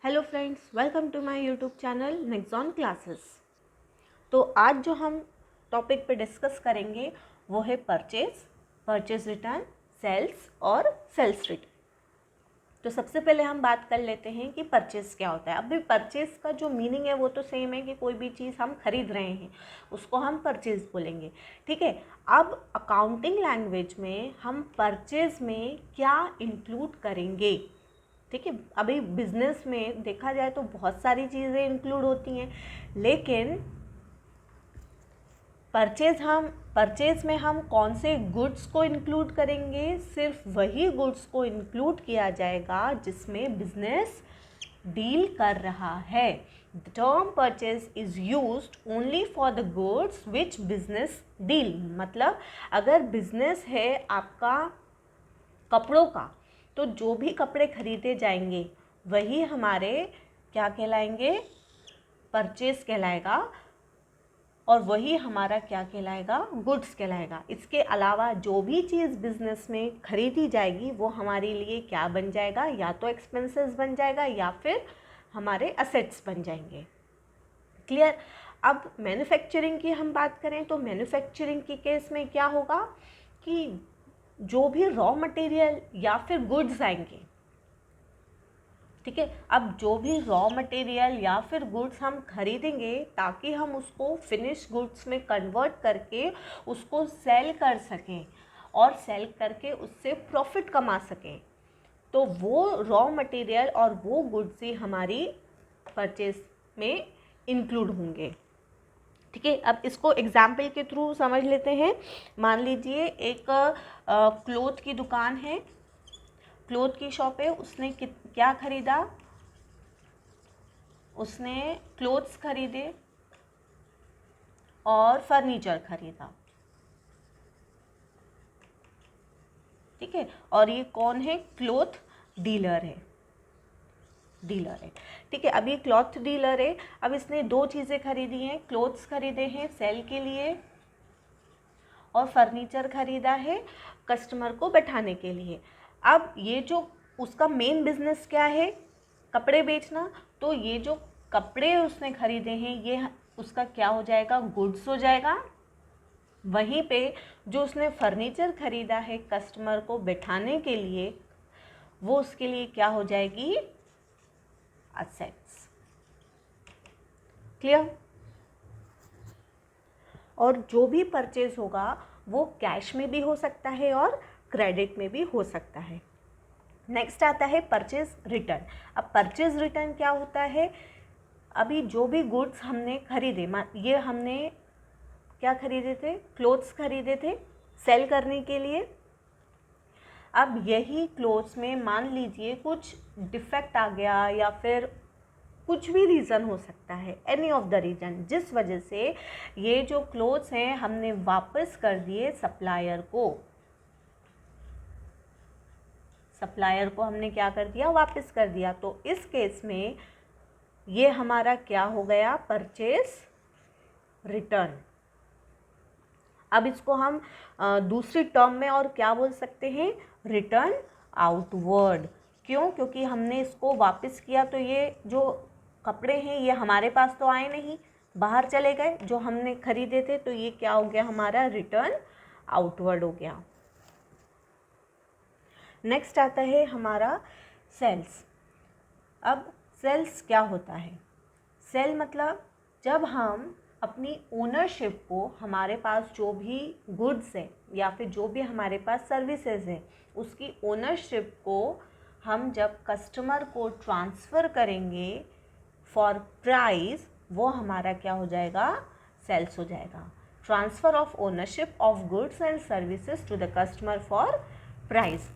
Hello friends, welcome to my YouTube channel Nexon classes. तो आज जो हम टॉपिक पे डिस्कस करेंगे वो है परचेज रिटर्न, सेल्स और सेल्स रिटर्न। तो सबसे पहले हम बात कर लेते हैं कि परचेज क्या होता है। अभी परचेज का जो मीनिंग है वो तो सेम है कि कोई भी चीज़ हम खरीद रहे हैं उसको हम परचेज बोलेंगे, ठीक है। अब अकाउंटिंग लैंग्वेज में हम परचेज में क्या इंक्लूड करेंगे, ठीक है। अभी बिजनेस में देखा जाए तो बहुत सारी चीज़ें इंक्लूड होती हैं, लेकिन परचेज में हम कौन से गुड्स को इंक्लूड करेंगे? सिर्फ वही गुड्स को इंक्लूड किया जाएगा जिसमें बिजनेस डील कर रहा है। The term purchase is used only for the goods which business deal. मतलब अगर बिजनेस है आपका कपड़ों का, तो जो भी कपड़े खरीदे जाएंगे वही हमारे क्या कहलाएंगे? परचेज कहलाएगा, और वही हमारा क्या कहलाएगा? गुड्स कहलाएगा। इसके अलावा जो भी चीज़ बिजनेस में खरीदी जाएगी वो हमारे लिए क्या बन जाएगा? या तो एक्सपेंसेस बन जाएगा या फिर हमारे असेट्स बन जाएंगे। क्लियर? अब मैन्युफैक्चरिंग की हम बात करें तो मैन्युफैक्चरिंग के केस में क्या होगा कि जो भी रॉ मटेरियल या फिर गुड्स आएंगे, ठीक है। अब जो भी रॉ मटेरियल या फिर गुड्स हम खरीदेंगे ताकि हम उसको फिनिश गुड्स में कन्वर्ट करके उसको सेल कर सकें और सेल करके उससे प्रॉफिट कमा सकें, तो वो रॉ मटेरियल और वो गुड्स ही हमारी परचेज में इंक्लूड होंगे, ठीक है। अब इसको एग्जाम्पल के थ्रू समझ लेते हैं। मान लीजिए एक क्लोथ की दुकान है, क्लोथ की शॉप है, उसने क्या खरीदा? उसने क्लोथ्स खरीदे और फर्नीचर खरीदा, ठीक है। और ये कौन है? क्लॉथ डीलर है, ठीक है। अब ये क्लॉथ डीलर है। अब इसने दो चीज़ें खरीदी हैं, क्लोथ्स खरीदे हैं सेल के लिए और फर्नीचर खरीदा है कस्टमर को बैठाने के लिए। अब ये जो उसका मेन बिजनेस क्या है? कपड़े बेचना। तो ये जो कपड़े उसने खरीदे हैं ये उसका क्या हो जाएगा? गुड्स हो जाएगा। वहीं पे जो उसने फर्नीचर खरीदा है कस्टमर को बैठाने के लिए, वो उसके लिए क्या हो जाएगी? असेट्स। क्लियर? और जो भी परचेज होगा वो कैश में भी हो सकता है और क्रेडिट में भी हो सकता है। नेक्स्ट आता है परचेज रिटर्न। अब परचेज रिटर्न क्या होता है? अभी जो भी गुड्स हमने खरीदे, ये हमने क्या खरीदे थे? क्लोथ्स खरीदे थे सेल करने के लिए। अब यही क्लोथ्स में मान लीजिए कुछ डिफेक्ट आ गया या फिर कुछ भी रीज़न हो सकता है, एनी ऑफ द रीज़न, जिस वजह से ये जो क्लोथ्स हैं हमने वापस कर दिए सप्लायर को। सप्लायर को हमने क्या कर दिया? वापस कर दिया। तो इस केस में ये हमारा क्या हो गया? Purchase return. अब इसको हम दूसरी टर्म में और क्या बोल सकते हैं? Return outward. क्यों? क्योंकि हमने इसको वापस किया तो ये जो कपड़े हैं ये हमारे पास तो आए नहीं, बाहर चले गए जो हमने खरीदे थे, तो ये क्या हो गया? हमारा रिटर्न आउटवर्ड हो गया। नेक्स्ट आता है हमारा सेल्स। अब सेल्स क्या होता है? सेल मतलब जब हम अपनी ओनरशिप को, हमारे पास जो भी गुड्स है या फिर जो भी हमारे पास सर्विसेज है उसकी ओनरशिप को हम जब कस्टमर को ट्रांसफ़र करेंगे फॉर प्राइस, वो हमारा क्या हो जाएगा? सेल्स हो जाएगा। Transfer of ownership of goods and services to the customer for price.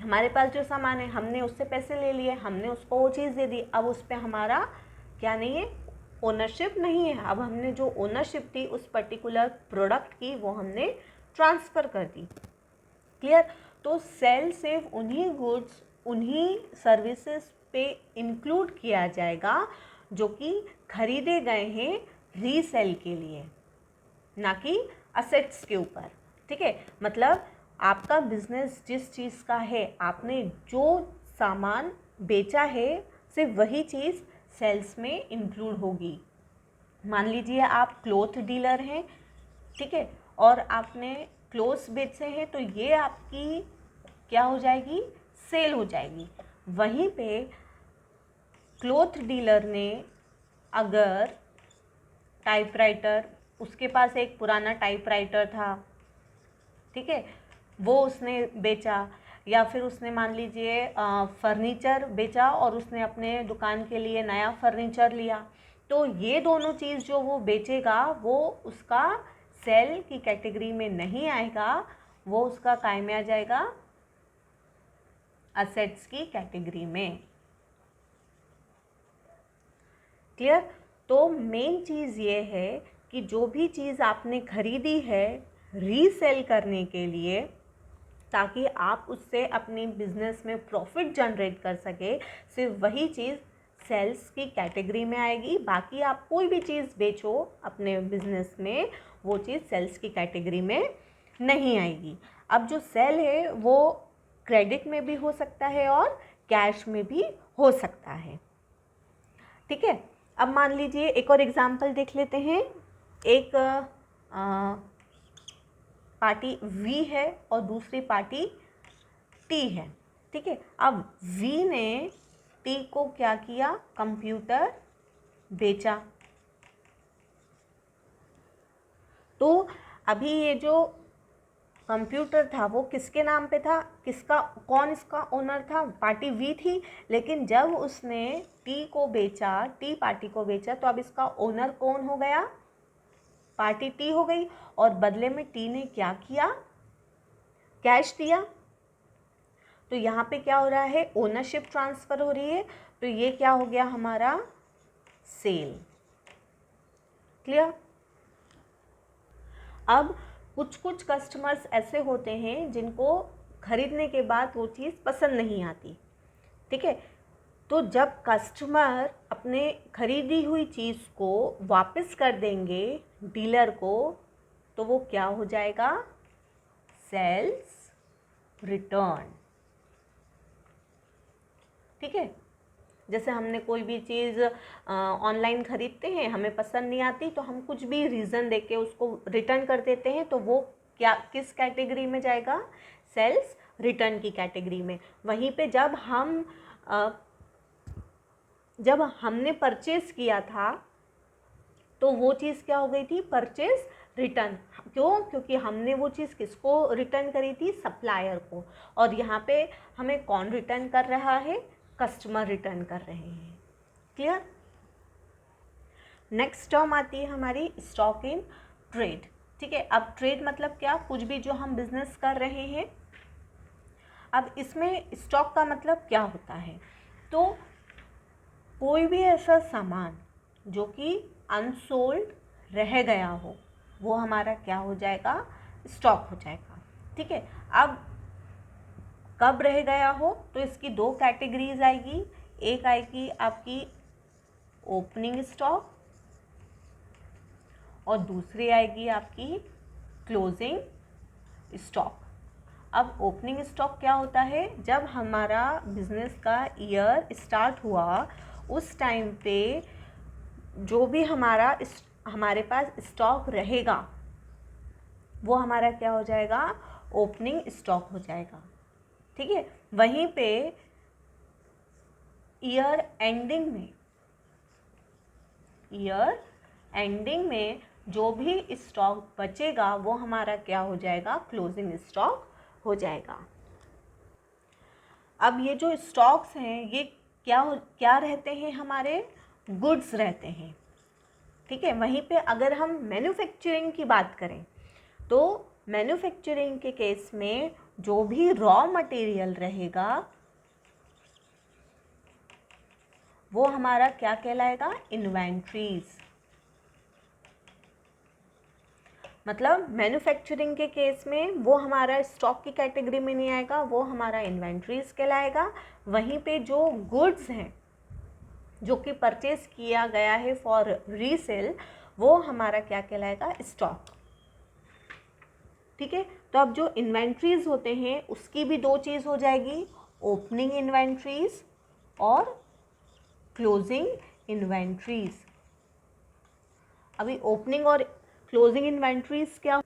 हमारे पास जो सामान है हमने उससे पैसे ले लिए, हमने उसको वो चीज़ दे दी, अब उस पर हमारा क्या नहीं है? ओनरशिप नहीं है। अब हमने जो ओनरशिप थी उस पर्टिकुलर प्रोडक्ट की वो हमने ट्रांसफ़र कर दी। क्लियर? तो सेल सिर्फ उन्हीं गुड्स, उन्हीं सर्विसेज पे इंक्लूड किया जाएगा जो कि खरीदे गए हैं रीसेल के लिए, ना कि असेट्स के ऊपर, ठीक है। मतलब आपका बिजनेस जिस चीज़ का है, आपने जो सामान बेचा है सिर्फ वही चीज़ सेल्स में इंक्लूड होगी। मान लीजिए आप क्लोथ डीलर हैं, ठीक है, और आपने क्लोथ्स बेचे हैं, तो ये आपकी क्या हो जाएगी, सेल हो जाएगी। वहीं पे क्लोथ डीलर ने अगर टाइपराइटर, उसके पास एक पुराना टाइपराइटर था, ठीक है, वो उसने बेचा, या फिर उसने मान लीजिए फर्नीचर बेचा और उसने अपने दुकान के लिए नया फर्नीचर लिया, तो ये दोनों चीज़ जो वो बेचेगा वो उसका सेल की कैटेगरी में नहीं आएगा, वो उसका काय में आ जाएगा, असेट्स की कैटेगरी में। क्लियर? तो मेन चीज़ ये है कि जो भी चीज़ आपने खरीदी है रीसेल करने के लिए, ताकि आप उससे अपनी बिजनेस में प्रॉफिट जनरेट कर सके, सिर्फ वही चीज़ सेल्स की कैटेगरी में आएगी। बाकी आप कोई भी चीज़ बेचो अपने बिजनेस में, वो चीज़ सेल्स की कैटेगरी में नहीं आएगी। अब जो सेल है वो क्रेडिट में भी हो सकता है और कैश में भी हो सकता है, ठीक है। अब मान लीजिए एक और एग्जांपल देख लेते हैं। एक पार्टी वी है और दूसरी पार्टी टी है, ठीक है। अब वी ने टी को क्या किया, कंप्यूटर बेचा। तो अभी ये जो कंप्यूटर था वो किसके नाम पे था, किसका, कौन इसका ओनर था, पार्टी वी थी। लेकिन जब उसने टी को बेचा, टी पार्टी को बेचा, तो अब इसका ओनर कौन हो गया, पार्टी टी हो गई। और बदले में टी ने क्या किया, कैश दिया। तो यहाँ पे क्या हो रहा है, ओनरशिप ट्रांसफ़र हो रही है। तो ये क्या हो गया हमारा, सेल। क्लियर? अब कुछ कुछ कस्टमर्स ऐसे होते हैं जिनको खरीदने के बाद वो चीज़ पसंद नहीं आती, ठीक है। तो जब कस्टमर अपने खरीदी हुई चीज़ को वापस कर देंगे डीलर को, तो वो क्या हो जाएगा, सेल्स रिटर्न, ठीक है। जैसे हमने कोई भी चीज़ ऑनलाइन ख़रीदते हैं, हमें पसंद नहीं आती, तो हम कुछ भी रीज़न देके उसको रिटर्न कर देते हैं, तो वो क्या, किस कैटेगरी में जाएगा, सेल्स रिटर्न की कैटेगरी में। वहीं पे जब हमने परचेज़ किया था, तो वो चीज़ क्या हो गई थी, परचेज़ रिटर्न। क्यों? क्योंकि हमने वो चीज़ किसको रिटर्न करी थी, सप्लायर को। और यहाँ पे हमें कौन रिटर्न कर रहा है, कस्टमर रिटर्न कर रहे हैं। क्लियर? नेक्स्ट टर्म आती है हमारी स्टॉक इन ट्रेड, ठीक है। अब ट्रेड मतलब क्या, कुछ भी जो हम बिजनेस कर रहे हैं। अब इसमें स्टॉक का मतलब क्या होता है, तो कोई भी ऐसा सामान जो कि अनसोल्ड रह गया हो, वो हमारा क्या हो जाएगा, स्टॉक हो जाएगा, ठीक है। अब कब रह गया हो, तो इसकी दो कैटेगरीज आएगी। एक आएगी आपकी ओपनिंग स्टॉक और दूसरी आएगी आपकी क्लोजिंग स्टॉक। अब ओपनिंग स्टॉक क्या होता है, जब हमारा बिजनेस का ईयर स्टार्ट हुआ उस टाइम पे जो भी हमारे पास स्टॉक रहेगा वो हमारा क्या हो जाएगा, ओपनिंग स्टॉक हो जाएगा, ठीक है। वहीं पे ईयर एंडिंग में जो भी स्टॉक बचेगा वो हमारा क्या हो जाएगा, क्लोजिंग स्टॉक हो जाएगा। अब ये जो स्टॉक्स हैं ये क्या रहते हैं, हमारे गुड्स रहते हैं, ठीक है। वहीं पे अगर हम मैन्युफैक्चरिंग की बात करें, तो मैन्युफैक्चरिंग के केस में जो भी रॉ मटेरियल रहेगा वो हमारा क्या कहलाएगा, इन्वेंट्रीज। मतलब मैन्युफैक्चरिंग के केस में वो हमारा स्टॉक की कैटेगरी में नहीं आएगा, वो हमारा इन्वेंट्रीज कहलाएगा। वहीं पे जो गुड्स हैं जो कि परचेज किया गया है फॉर रीसेल, वो हमारा क्या कहलाएगा, स्टॉक, ठीक है। तो अब जो इन्वेंट्रीज होते हैं उसकी भी दो चीज़ हो जाएगी, ओपनिंग इन्वेंट्रीज और क्लोजिंग इन्वेंट्रीज। अभी ओपनिंग और क्लोजिंग इन्वेंट्रीज क्या,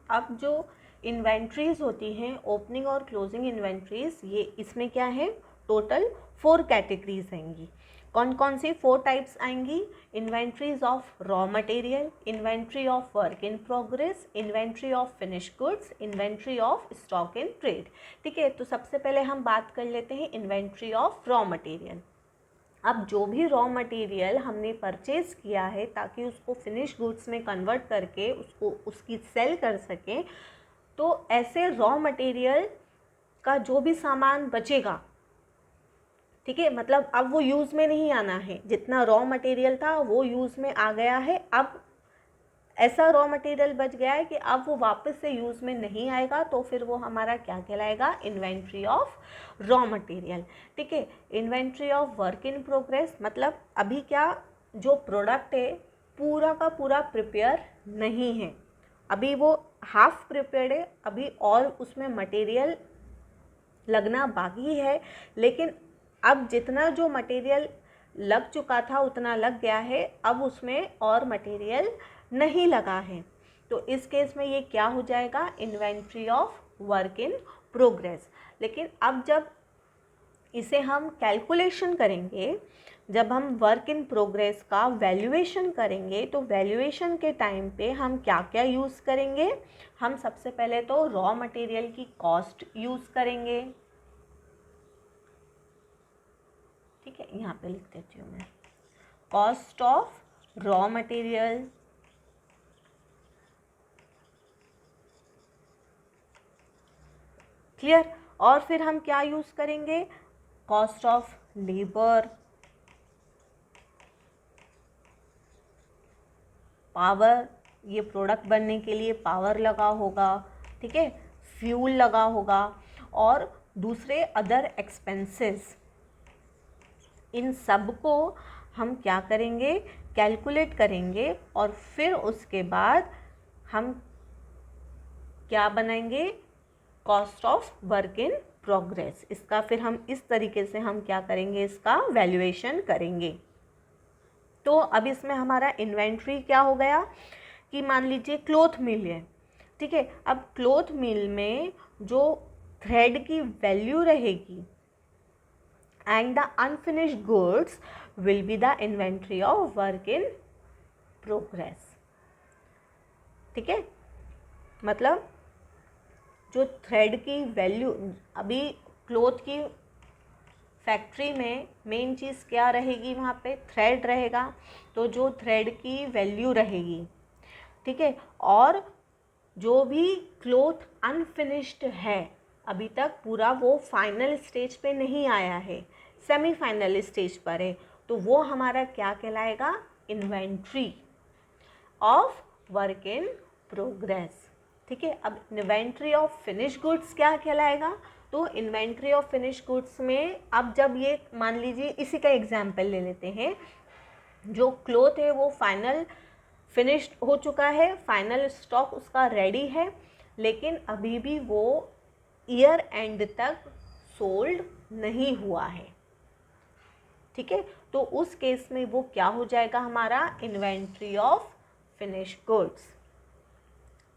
अब जो इन्वेंट्रीज होती हैं ओपनिंग और क्लोजिंग इन्वेंट्रीज, ये इसमें क्या है, टोटल 4 कैटेगरीज आएंगी। कौन कौन सी 4 टाइप्स आएंगी? Inventories of raw material, inventory of work in progress, inventory of finish goods, inventory of stock in trade. ठीक है, तो सबसे पहले हम बात कर लेते हैं इन्वेंट्री ऑफ रॉ मटेरियल। अब जो भी रॉ मटेरियल हमने परचेज़ किया है ताकि उसको फिनिश गुड्स में कन्वर्ट करके उसको उसकी सेल कर सकें, तो ऐसे रॉ मटेरियल का जो भी सामान बचेगा, ठीक है, मतलब अब वो यूज़ में नहीं आना है, जितना रॉ मटेरियल था वो यूज़ में आ गया है, अब ऐसा रॉ मटेरियल बच गया है कि अब वो वापस से यूज़ में नहीं आएगा, तो फिर वो हमारा क्या कहलाएगा? Inventory of raw material. ठीक है, inventory of work in progress, मतलब अभी क्या, जो प्रोडक्ट है पूरा का पूरा प्रिपेयर नहीं है, अभी वो हाफ प्रिपेयर्ड है, अभी और उसमें मटेरियल लगना बाकी है, लेकिन अब जितना जो मटेरियल लग चुका था उतना लग गया है, अब उसमें और मटेरियल नहीं लगा है, तो इस केस में ये क्या हो जाएगा? Inventory of work in progress. लेकिन अब जब इसे हम कैलकुलेशन करेंगे, जब हम वर्क इन प्रोग्रेस का वैल्यूएशन करेंगे, तो वैल्यूएशन के टाइम पे हम क्या क्या यूज़ करेंगे? हम सबसे पहले तो रॉ मटेरियल की कॉस्ट यूज़ करेंगे। ठीक है, यहाँ पे लिख देती हूँ मैं, cost of raw material, clear. और फिर हम क्या यूज़ करेंगे? कॉस्ट ऑफ लेबर, पावर, ये प्रोडक्ट बनने के लिए पावर लगा होगा, ठीक है, फ्यूल लगा होगा, और दूसरे अदर एक्सपेंसेस, इन सब को हम क्या करेंगे? कैलकुलेट करेंगे, और फिर उसके बाद हम क्या बनाएंगे? Cost of work in progress. इसका फिर हम इस तरीके से हम क्या करेंगे? इसका वैल्यूएशन करेंगे। तो अब इसमें हमारा इन्वेंट्री क्या हो गया कि मान लीजिए क्लॉथ मिल है, ठीक है, अब क्लॉथ मिल में जो थ्रेड की वैल्यू रहेगी and the unfinished goods will be the inventory of work in progress. ठीक है, मतलब जो थ्रेड की वैल्यू, अभी क्लॉथ की फैक्ट्री में मेन चीज़ क्या रहेगी? वहाँ पे थ्रेड रहेगा, तो जो थ्रेड की वैल्यू रहेगी, ठीक है, और जो भी क्लॉथ अनफिनिश्ड है अभी तक पूरा वो फाइनल स्टेज पे नहीं आया है, सेमीफाइनल स्टेज पर है, तो वो हमारा क्या कहलाएगा? Inventory of work in progress. ठीक है, अब इन्वेंट्री ऑफ फिनिश गुड्स क्या कहलाएगा? तो इन्वेंट्री ऑफ फिनिश गुड्स में अब जब ये मान लीजिए इसी का एग्जाम्पल ले लेते हैं, जो क्लॉथ है वो फाइनल फिनिश्ड हो चुका है, फाइनल स्टॉक उसका रेडी है, लेकिन अभी भी वो ईयर एंड तक सोल्ड नहीं हुआ है। ठीक है, तो उस केस में वो क्या हो जाएगा? हमारा inventory of finish goods.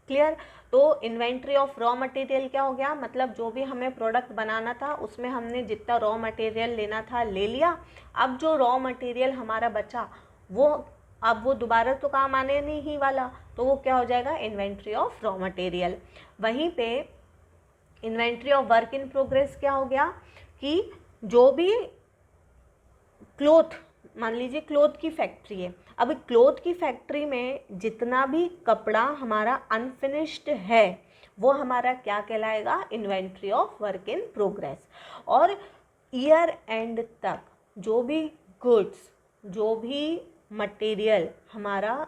Clear. तो इन्वेंट्री ऑफ रॉ मटेरियल क्या हो गया? मतलब जो भी हमें प्रोडक्ट बनाना था उसमें हमने जितना रॉ मटेरियल लेना था ले लिया, अब जो रॉ मटेरियल हमारा बचा वो अब वो दोबारा तो काम आने नहीं वाला, तो वो क्या हो जाएगा? Inventory of raw material. वहीं पे inventory of work in progress क्या हो गया कि जो भी क्लॉथ, मान लीजिए क्लॉथ की फैक्ट्री है, अब क्लॉथ की फैक्ट्री में जितना भी कपड़ा हमारा अनफिनिश्ड है वो हमारा क्या कहलाएगा? Inventory of work in progress. और ईयर एंड तक जो भी गुड्स, जो भी मटेरियल हमारा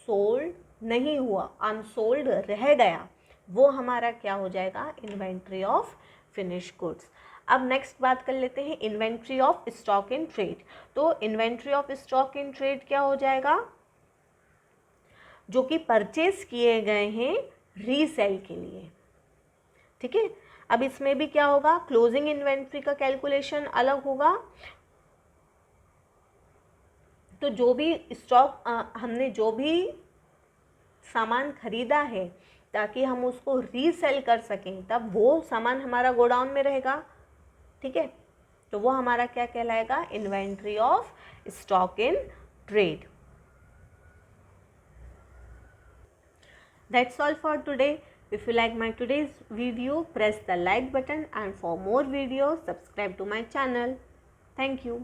सोल्ड नहीं हुआ, अनसोल्ड रह गया, वो हमारा क्या हो जाएगा? Inventory of finish goods. अब नेक्स्ट बात कर लेते हैं inventory of stock in trade. तो inventory of stock in trade क्या हो जाएगा? जो कि परचेज किए गए हैं रीसेल के लिए। ठीक है, अब इसमें भी क्या होगा? क्लोजिंग इन्वेंट्री का कैलकुलेशन अलग होगा तो जो भी स्टॉक हमने जो भी सामान खरीदा है ताकि हम उसको रीसेल कर सकें, तब वो सामान हमारा गोडाउन में रहेगा, ठीक है। तो वो हमारा क्या कहलाएगा, inventory of stock in trade. That's all for today. If you like my today's video, press the like button, and for more videos subscribe to my channel. Thank you.